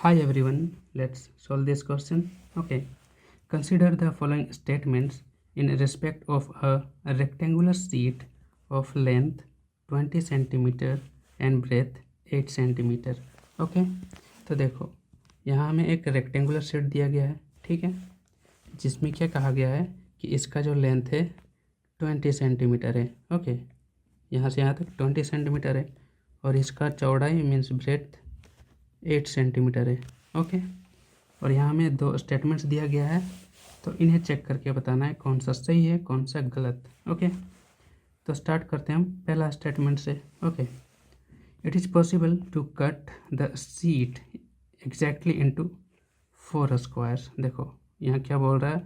Hi everyone, let's solve this question. Okay, consider the following statements in respect of a rectangular sheet of length 20 cm and breadth 8 cm. Okay, तो देखो यहाँ हमें एक rectangular sheet दिया गया है, ठीक है, जिसमें क्या कहा गया है कि इसका जो लेंथ है 20 सेंटीमीटर है. ओके, यहाँ से यहाँ तक 20 सेंटीमीटर है और इसका चौड़ाई मीन्स ब्रेड्थ 8 सेंटीमीटर है. ओके, और यहाँ हमें दो स्टेटमेंट्स दिया गया है, तो इन्हें चेक करके बताना है कौन सा सही है कौन सा गलत. ओके, तो स्टार्ट करते हैं हम पहला स्टेटमेंट से. Okay, it is possible to cut the sheet exactly into 4 squares. देखो यहाँ क्या बोल रहा है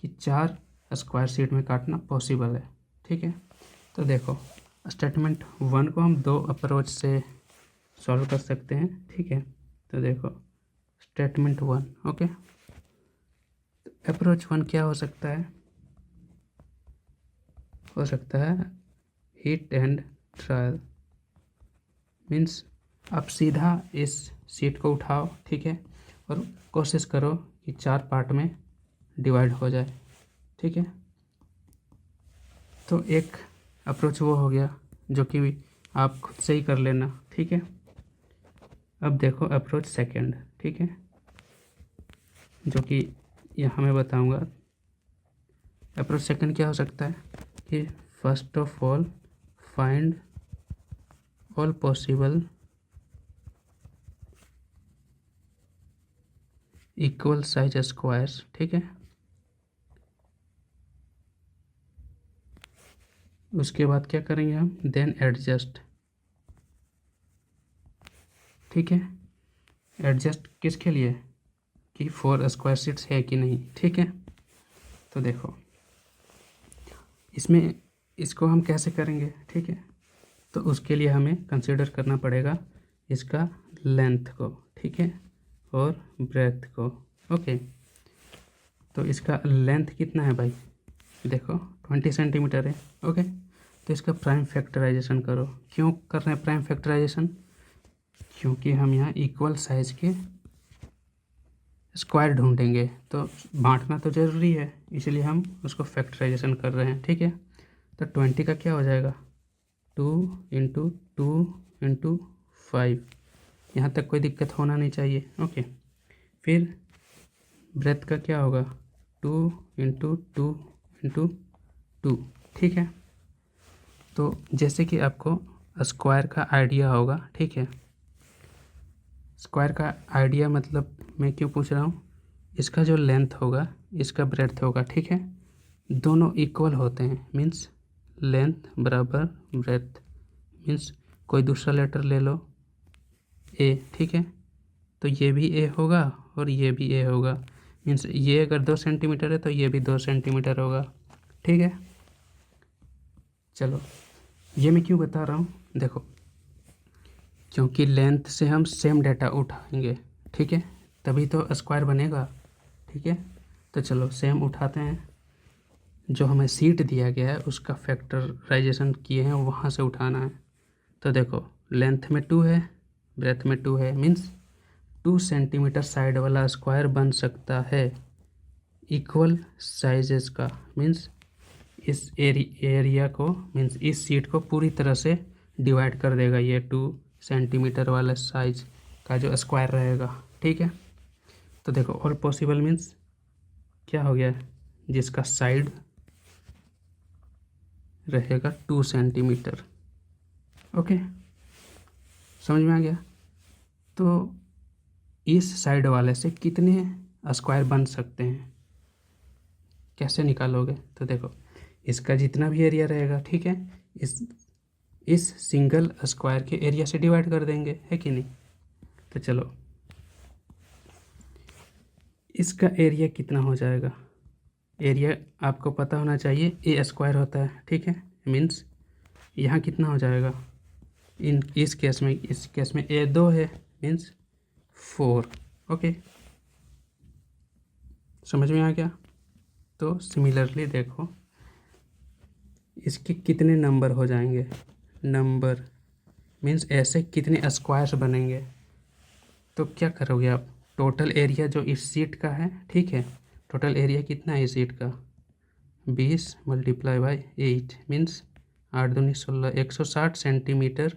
कि 4 स्क्वायर शीट में काटना पॉसिबल है, ठीक है. तो देखो स्टेटमेंट 1 को हम दो अप्रोच से सॉल्व कर सकते हैं, ठीक है. तो देखो स्टेटमेंट 1. ओके, अप्रोच 1 क्या हो सकता है? हो सकता है हिट एंड ट्रायल. मीन्स आप सीधा इस शीट को उठाओ, ठीक है, और कोशिश करो कि 4 पार्ट में डिवाइड हो जाए, ठीक है. तो एक अप्रोच वो हो गया जो कि आप खुद से ही कर लेना, ठीक है. अब देखो अप्रोच सेकंड, ठीक है, जो कि यहाँ मैं बताऊँगा. अप्रोच सेकंड क्या हो सकता है कि first of all find all possible equal size squares, ठीक है. उसके बाद क्या करेंगे हम? देन एडजस्ट, ठीक है. एडजस्ट किसके लिए? कि 4 स्क्वायर शीट्स है कि नहीं, ठीक है. तो देखो इसमें इसको हम कैसे करेंगे, ठीक है. तो उसके लिए हमें कंसीडर करना पड़ेगा इसका लेंथ को, ठीक है, और ब्रेथ को. ओके, तो इसका लेंथ कितना है भाई? देखो 20 सेंटीमीटर है. ओके, तो इसका प्राइम फैक्टराइजेशन करो. क्यों कर रहे हैं प्राइम फैक्टराइजेशन? क्योंकि हम यहाँ इक्वल साइज के स्क्वायर ढूंढेंगे, तो बांटना तो ज़रूरी है, इसलिए हम उसको फैक्टराइजेशन कर रहे हैं, ठीक है. तो 20 का क्या हो जाएगा? 2 इंटू 2 इंटू 5. यहाँ तक कोई दिक्कत होना नहीं चाहिए. ओके, फिर ब्रेथ का क्या होगा? 2 इंटू 2 इंटू 2, ठीक है. तो जैसे कि आपको स्क्वायर का आइडिया होगा, ठीक है. स्क्वायर का आइडिया मतलब मैं क्यों पूछ रहा हूँ? इसका जो लेंथ होगा इसका ब्रेड्थ होगा, ठीक है. दोनों इक्वल होते हैं, मीन्स लेंथ बराबर ब्रेड्थ. मीन्स कोई दूसरा लेटर ले लो, ए, ठीक है. तो ये भी ए होगा और ये भी ए होगा. मीन्स ये अगर 2 सेंटीमीटर है तो ये भी 2 सेंटीमीटर होगा, ठीक है. चलो ये मैं क्यों बता रहा हूँ? देखो क्योंकि लेंथ से हम सेम डाटा उठाएंगे, ठीक है, तभी तो स्क्वायर बनेगा, ठीक है. तो चलो सेम उठाते हैं. जो हमें सीट दिया गया है उसका फैक्टराइजेशन किए हैं, वहाँ से उठाना है. तो देखो लेंथ में 2 है, ब्रेथ में 2 है, मीन्स 2 सेंटीमीटर साइड वाला स्क्वायर बन सकता है इक्वल साइजेस का. मीन्स इस एरिया को, मीन्स इस सीट को पूरी तरह से डिवाइड कर देगा ये 2 सेंटीमीटर वाला साइज का जो स्क्वायर रहेगा, ठीक है. तो देखो ऑल पॉसिबल मीन्स क्या हो गया? जिसका साइड रहेगा 2 सेंटीमीटर. ओके, समझ में आ गया? तो इस साइड वाले से कितने स्क्वायर बन सकते हैं, कैसे निकालोगे? तो देखो इसका जितना भी एरिया रहेगा, ठीक है, इस सिंगल स्क्वायर के एरिया से डिवाइड कर देंगे, है कि नहीं. तो चलो इसका एरिया कितना हो जाएगा? एरिया आपको पता होना चाहिए, ए स्क्वायर होता है, ठीक है. मीन्स यहाँ कितना हो जाएगा? इस केस में ए 2 है, मीन्स 4. ओके, समझ में आ गया? तो सिमिलरली देखो इसके कितने नंबर हो जाएंगे? नंबर मीन्स ऐसे कितने स्क्वायर्स बनेंगे. तो क्या करोगे आप? टोटल एरिया जो इस सीट का है, ठीक है, टोटल एरिया कितना है इस सीट का, 20 मल्टीप्लाई बाई 8 मीन्स 8 दूनी 16, 160 सेंटीमीटर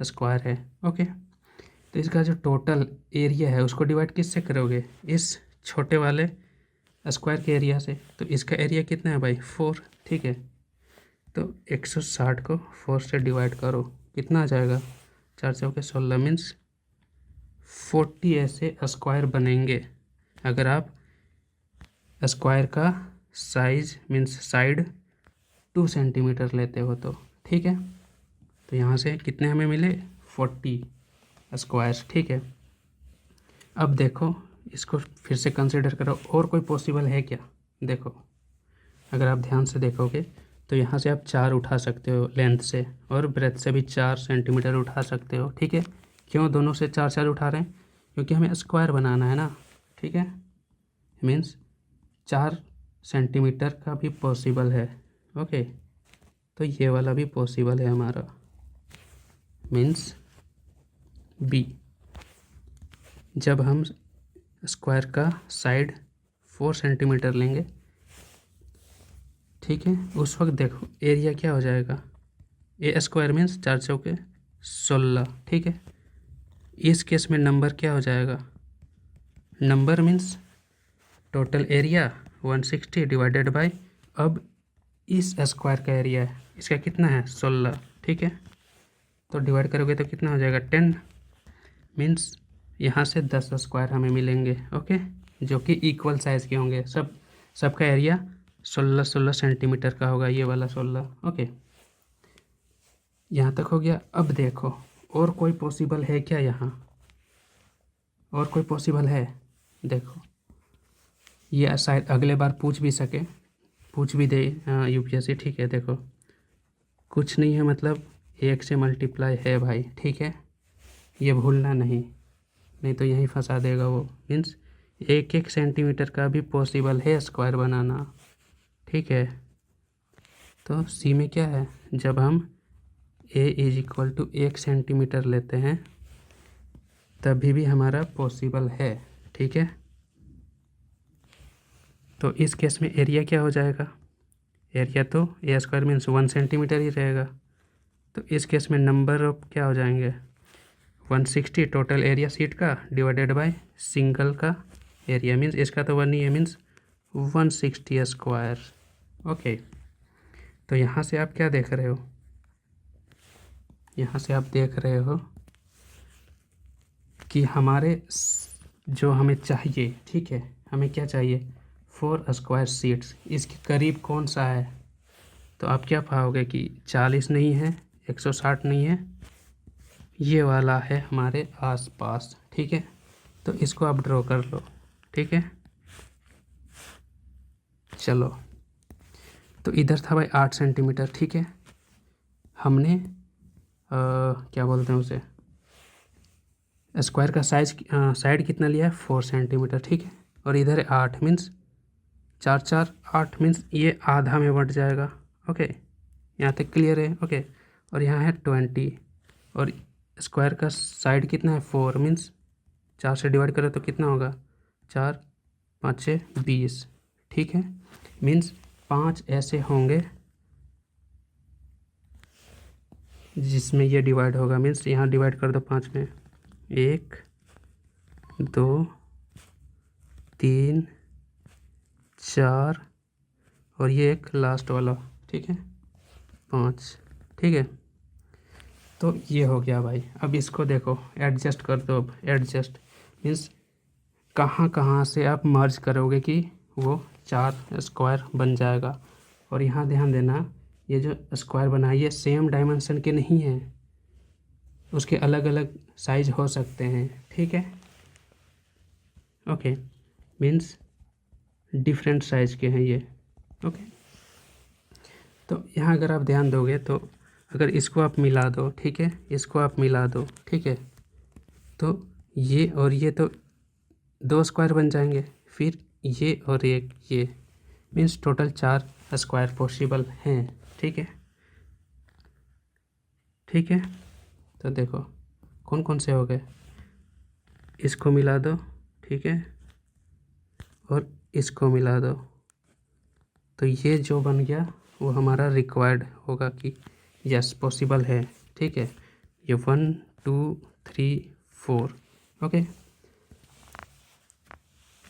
स्क्वायर है। ओके, तो इसका जो टोटल एरिया है उसको डिवाइड किससे करोगे, इस छोटे वाले स्क्वायर के एरिया से। तो इसका एरिया कितना है भाई, 4, ठीक है। तो 160 को 4 से डिवाइड करो, कितना आ जाएगा, 4 चौके 16 मीन्स 40 ऐसे स्क्वायर बनेंगे अगर आप स्क्वायर का साइज मीन्स साइड 2 सेंटीमीटर लेते हो तो, ठीक है। तो यहाँ से कितने हमें मिले, 40 स्क्वायर्स, ठीक है। अब देखो इसको फिर से कंसिडर करो, और कोई पॉसिबल है क्या। देखो अगर आप ध्यान से देखोगे तो यहाँ से आप 4 उठा सकते हो लेंथ से, और ब्रेथ से भी 4 सेंटीमीटर उठा सकते हो, ठीक है। क्यों दोनों से 4 उठा रहे हैं, क्योंकि हमें स्क्वायर बनाना है ना, ठीक है। मीन्स 4 सेंटीमीटर का भी पॉसिबल है। ओके, तो ये वाला भी पॉसिबल है हमारा, मीन्स बी। जब हम स्क्वायर का साइड 4 सेंटीमीटर लेंगे, ठीक है, उस वक्त देखो एरिया क्या हो जाएगा, ए स्क्वायर मीन्स 4 चौके 16, ठीक है। इस केस में नंबर क्या हो जाएगा, number means total area 160 divided by, अब इस स्क्वायर का एरिया है, इसका कितना है 16, ठीक है। तो डिवाइड करोगे तो कितना हो जाएगा 10, मीन्स यहाँ से 10 स्क्वायर हमें मिलेंगे। ओके, जो कि इक्वल साइज़ के होंगे, सबका एरिया 16 सेंटीमीटर का होगा, ये वाला 16। ओके, यहाँ तक हो गया। अब देखो और कोई पॉसिबल है क्या, यहाँ और कोई पॉसिबल है, देखो ये शायद अगले बार पूछ भी दे यूपीएससी, ठीक है। देखो कुछ नहीं है, मतलब 1 से मल्टीप्लाई है भाई, ठीक है, ये भूलना नहीं तो यहीं फंसा देगा वो। मीन्स 1 सेंटीमीटर का भी पॉसिबल है स्क्वायर बनाना, ठीक है। तो सी में क्या है, जब हम a is equal to 1 centimetre लेते हैं तभी भी हमारा पॉसिबल है, ठीक है। तो इस केस में एरिया क्या हो जाएगा, एरिया तो ए स्क्वायर मीन्स 1 सेंटीमीटर ही रहेगा। तो इस केस में नंबर ऑफ क्या हो जाएंगे, 160 टोटल एरिया सीट का डिवाइडेड बाय सिंगल का एरिया, मीन्स इसका तो 1 ही है, मीन्स 160 स्क्वायर। ओके, तो यहाँ से आप क्या देख रहे हो, यहाँ से आप देख रहे हो कि जो हमें चाहिए, ठीक है, हमें क्या चाहिए, 4 स्क्वायर सीट्स, इसके करीब कौन सा है। तो आप क्या पाओगे कि 40 नहीं है, 160 नहीं है, ये वाला है हमारे आसपास, ठीक है। तो इसको आप ड्रॉ कर लो, ठीक है। चलो, तो इधर था भाई 8 सेंटीमीटर, ठीक है। हमने क्या बोलते हैं उसे, स्क्वायर का साइड कितना लिया है, 4 सेंटीमीटर, ठीक है। और इधर है 8 मीन्स 4 4 8 मीन्स ये आधा में बंट जाएगा। ओके, यहाँ तक क्लियर है। ओके, और यहाँ है 20, और स्क्वायर का साइड कितना है 4 मीन्स 4 से डिवाइड करो तो कितना होगा, 4 5 6 20, ठीक है। मीन्स 5 ऐसे होंगे जिसमें ये डिवाइड होगा, मीन्स यहाँ डिवाइड कर दो 5 में, 1 2 3 4 और ये एक लास्ट वाला, ठीक है, 5, ठीक है। तो ये हो गया भाई। अब इसको देखो एडजस्ट कर दो, अब एडजस्ट मीन्स कहाँ कहाँ से आप मर्ज करोगे कि वो 4 स्क्वायर बन जाएगा। और यहाँ ध्यान देना, ये जो स्क्वायर बना है ये सेम डायमेंशन के नहीं हैं, उसके अलग अलग साइज हो सकते हैं, ठीक है। ओके, मीन्स डिफरेंट साइज के हैं ये। ओके, तो यहाँ अगर आप ध्यान दोगे तो अगर इसको आप मिला दो, ठीक है, इसको आप मिला दो, ठीक है, तो ये और ये तो 2 स्क्वायर बन जाएंगे, फिर ये और ये मीन्स टोटल 4 स्क्वायर पॉसिबल हैं, ठीक है, ठीक है। तो देखो कौन कौन से हो गए, इसको मिला दो, ठीक है, और इसको मिला दो, तो ये जो बन गया वो हमारा रिक्वायर्ड होगा कि यस पॉसिबल है। ठीक है, ये 1 2 3 4। ओके,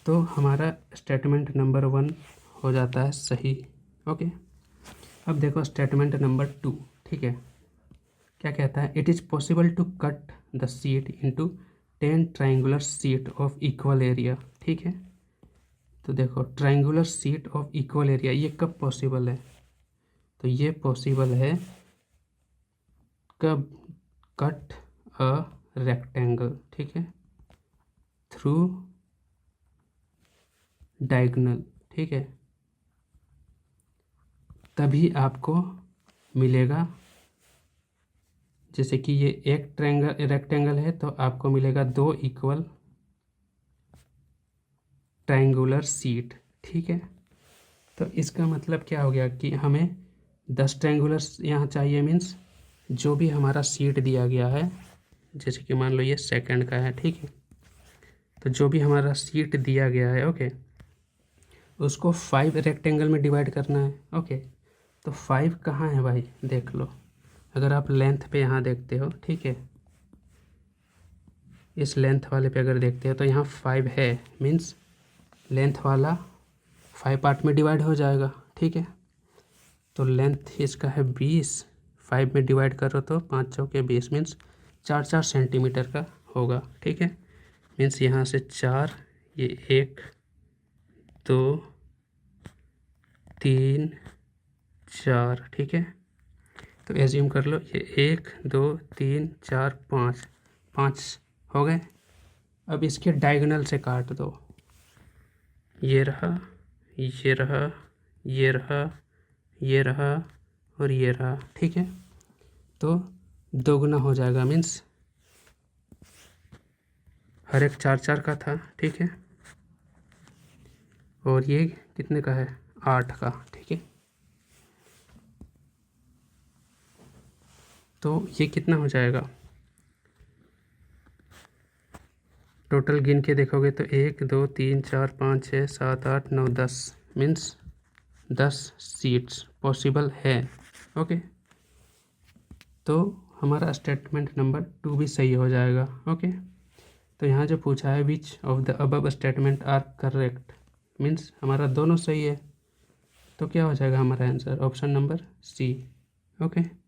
तो हमारा स्टेटमेंट नंबर 1 हो जाता है सही। ओके, अब देखो स्टेटमेंट नंबर 2। ठीक है, क्या कहता है, it is possible to cut the sheet into 10 triangular sheet of equal area. ठीक है, तो देखो triangular sheet of equal area ये कब पॉसिबल है, तो ये पॉसिबल है कब, कट अ रेक्टेंगल, ठीक है, थ्रू डायगोनल। ठीक है, तभी आपको मिलेगा, जैसे कि ये एक रेक्टेंगल है तो आपको मिलेगा 2 इक्वल ट्राइंगुलर शीट। ठीक है, तो इसका मतलब क्या हो गया कि हमें 10 ट्राइंगुलर यहाँ चाहिए, मीन्स जो भी हमारा शीट दिया गया है, जैसे कि मान लो ये सेकंड का है। ठीक है, तो जो भी हमारा शीट दिया गया है, ओके, उसको 5 रेक्टेंगल में डिवाइड करना है। ओके, तो 5 कहाँ है भाई, देख लो, अगर आप लेंथ पे यहाँ देखते हो, ठीक है, इस लेंथ वाले पे अगर देखते हो तो यहाँ 5 है, मीन्स लेंथ वाला 5 पार्ट में डिवाइड हो जाएगा। ठीक है, तो लेंथ इसका है 20, 5 में डिवाइड करो तो 5 चौके 20, मीन्स 4 सेंटीमीटर का होगा। ठीक है, मीन्स यहाँ से 4, ये 1 2 3 4। ठीक है, तो एज्यूम कर लो ये 1 2 3 4 5 हो गए। अब इसके डायगोनल से काट दो, ये रहा, ये रहा, ये रहा, ये रहा और ये रहा। ठीक है, तो दोगुना हो जाएगा, मीन्स हर एक 4 का था। ठीक है, और ये कितने का है, 8 का। ठीक है, तो ये कितना हो जाएगा, टोटल गिन के देखोगे तो 1 2 3 4 5 6 7 8 9 10, मीन्स 10 सीट्स पॉसिबल है। ओके, तो हमारा स्टेटमेंट नंबर 2 भी सही हो जाएगा। ओके, तो यहाँ जो पूछा है which of the above statement are correct, means हमारा दोनों सही है, तो क्या हो जाएगा हमारा answer, option number C. Okay.